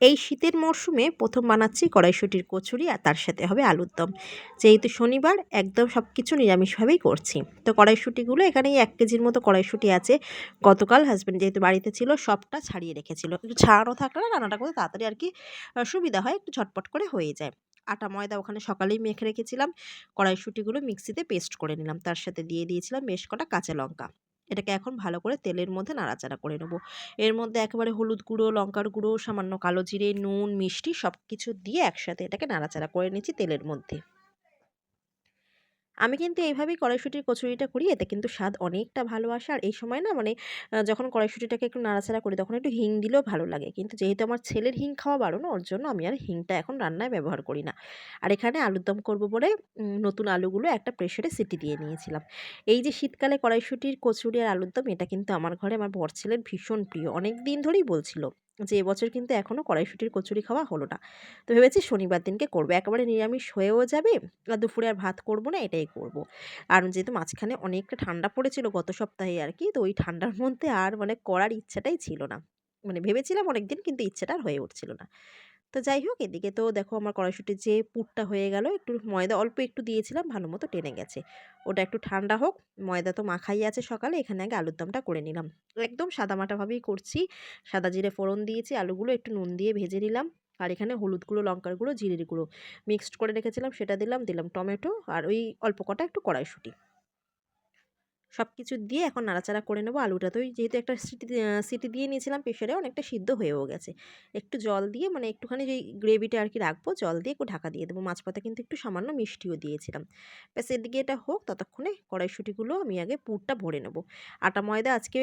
এই শীতের মরশুমে প্রথম বানাচ্ছি কড়াইশুঁটির কচুরি আর তার সাথে হবে আলুর দম। যেহেতু শনিবার একদম সব কিছু নিরামিষভাবেই করছি। তো কড়াইশুঁটিগুলো এখানে এই 1 কেজির মতো কড়াইশুঁটি আছে। গতকাল হাসব্যান্ড যেহেতু বাড়িতে ছিল সবটা ছাড়িয়ে রেখেছিল। একটু ছাড়ানো থাকলে না রান্নাটা করতে তাড়াতাড়ি আর কি সুবিধা হয়, একটু ঝটপট করে হয়ে যায়। আটা ময়দা ওখানে সকালেই মেখে রেখেছিলাম। কড়াইশুঁটিগুলো মিক্সিতে পেস্ট করে নিলাম। তার সাথে দিয়ে দিয়েছিলাম বেশ কটা কাঁচা লঙ্কা। এটাকে এখন ভালো করে তেলের মধ্যে নাড়াচাড়া করে নেব। এর মধ্যে একেবারে হলুদ গুঁড়ো, লঙ্কার গুঁড়ো, সামান্য কালো জিরে, নুন, মিষ্টি সবকিছু দিয়ে একসাথে এটাকে নাড়াচাড়া করে নিচ্ছি তেলের মধ্যে। আমি কিন্তু এইভাবেই কড়াইশুঁটির কচুরিটা করি। এতে কিন্তু স্বাদ অনেকটা ভালো আসে। আর এই সময় না মানে যখন কড়াইশুঁটিটাকে একটু নাড়াচাড়া করি তখন একটু হিং দিলেও ভালো লাগে। কিন্তু যেহেতু আমার ছেলের হিং খাওয়া বারণ, ওর জন্য আমি আর হিংটা এখন রান্নায় ব্যবহার করি না। আর এখানে আলুর দম করব বলে নতুন আলুগুলো একটা প্রেসারে সিটি দিয়ে নিয়েছিলাম। এই যে শীতকালে কড়াইশুঁটির কচুরি আর আলুর দম এটা কিন্তু আমার ঘরে আমার বর ছেলের ভীষণ প্রিয়। অনেক দিন ধরেই বলছিল যে এবছর কিন্তু এখনও কড়াইশুঁটির কচুরি খাওয়া হলো না। তো ভেবেছি শনিবার দিনকে করব। একেবারে নিরামিষ হয়েও যাবে। আর দুপুরে আর ভাত করব না, এটাই করব। আর যেহেতু মাঝখানে অনেকটা ঠান্ডা পড়েছিল গত সপ্তাহে আর কি, তো ওই ঠান্ডার মধ্যে আর মানে করার ইচ্ছাটাই ছিল না। মানে ভেবেছিলাম অনেকদিন, কিন্তু ইচ্ছাটা আর হয়ে উঠছিল না। তো যাই হোক, এদিকে তো দেখো আমার কড়াইশুঁটির যে পুরটা হয়ে গেল, একটু ময়দা অল্প একটু দিয়েছিলাম, ভালো মতো টেনে গেছে। ওটা একটু ঠান্ডা হোক, ময়দা তো মাখাই আছে সকালে, এখানে আগে আলুর দমটা করে নিলাম। একদম সাদামাটাভাবেই করছি। সাদা জিরে ফোড়ন দিয়েছি, আলুগুলো একটু নুন দিয়ে ভেজে নিলাম। আর এখানে হলুদ গুঁড়ো, লঙ্কার গুঁড়ো, জিরের গুঁড়ো মিক্সড করে রেখেছিলাম সেটা দিলাম, দিলাম টমেটো আর ওই অল্প কটা একটু কড়াইশুঁটি। সব কিছু দিয়ে এখন নাড়াচাড়া করে নেব। আলুটা তো ওই যেহেতু একটা সিটি দিয়ে নিয়েছিলাম প্রেসারে, অনেকটা সিদ্ধ হয়েও গেছে। একটু জল দিয়ে মানে একটুখানি যেই গ্রেভিটা আর কি রাখবো, জল দিয়ে একটু ঢাকা দিয়ে দেবো। মাঝপথে কিন্তু একটু সামান্য মিষ্টিও দিয়েছিলাম। ব্যাস এদিকে এটা হোক, ততক্ষণে কড়াইশুঁটিগুলো আমি আগে পুরটা ভরে নেব। আটা ময়দা আজকে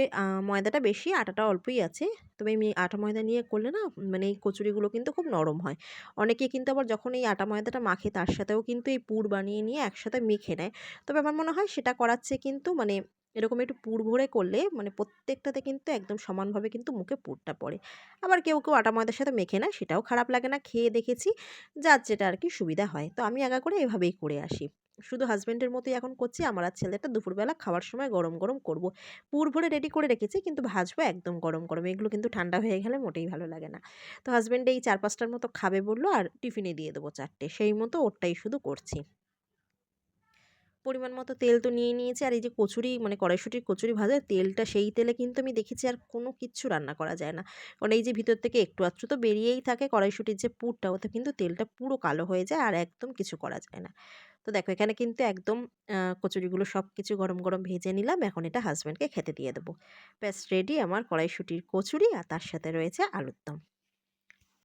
ময়দাটা বেশি, আটাটা অল্পই আছে। তবে আমি আটা ময়দা নিয়ে করলে না মানে এই কচুরিগুলো কিন্তু খুব নরম হয়। অনেকে কিন্তু আবার যখন এই আটা ময়দাটা মাখে তার সাথেও কিন্তু এই পুর বানিয়ে নিয়ে একসাথে মেখে নেয়। তবে আমার মনে হয় সেটা করার চেয়ে কিন্তু মানে এরকম একটু পুর ভরে করলে মানে প্রত্যেকটাতে কিন্তু একদম সমানভাবে কিন্তু মুখে পুরটা পড়ে। আবার কেউ কেউ আটা ময়দার সাথে মেখে নেয়, সেটাও খারাপ লাগে না, খেয়ে দেখেছি। যার যেটা আর কি সুবিধা হয়। তো আমি আগা করে এভাবেই করে আসি। শুধু হাসব্যান্ডের মতোই এখন করছি, আমার আর ছেলেটা দুপুরবেলা খাওয়ার সময় গরম গরম করব। পুর ভরে রেডি করে রেখেছি, কিন্তু ভাজবো একদম গরম গরম। এগুলো কিন্তু ঠান্ডা হয়ে গেলে মোটেই ভালো লাগে না। তো হাসব্যান্ড এই 4-5টার মতো খাবে বললো, আর টিফিনে দিয়ে দেবো 4টে, সেই মতো ওরটাই শুধু করছি। পরিমাণ মতো তেল তো নিয়ে নিয়েছি। আর এই যে কচুরি মানে কড়াইশুঁটির কচুরি ভাজার তেলটা, সেই তেলে কিন্তু আমি দেখেছি আর কোনো কিচ্ছু রান্না করা যায় না। কারণ এই যে ভিতর থেকে একটু আধটু তো বেরিয়েই থাকে কড়াইশুঁটির যে পুরটা, ওতে কিন্তু তেলটা পুরো কালো হয়ে যায় আর একদম কিছু করা যায় না। তো দেখো এখানে কিন্তু একদম কচুরিগুলো সব কিছু গরম গরম ভেজে নিলাম। এখন এটা হাসব্যান্ডকে খেতে দিয়ে দেবো। ব্যাস রেডি আমার কড়াইশুঁটির কচুরি আর তার সাথে রয়েছে আলুর দম।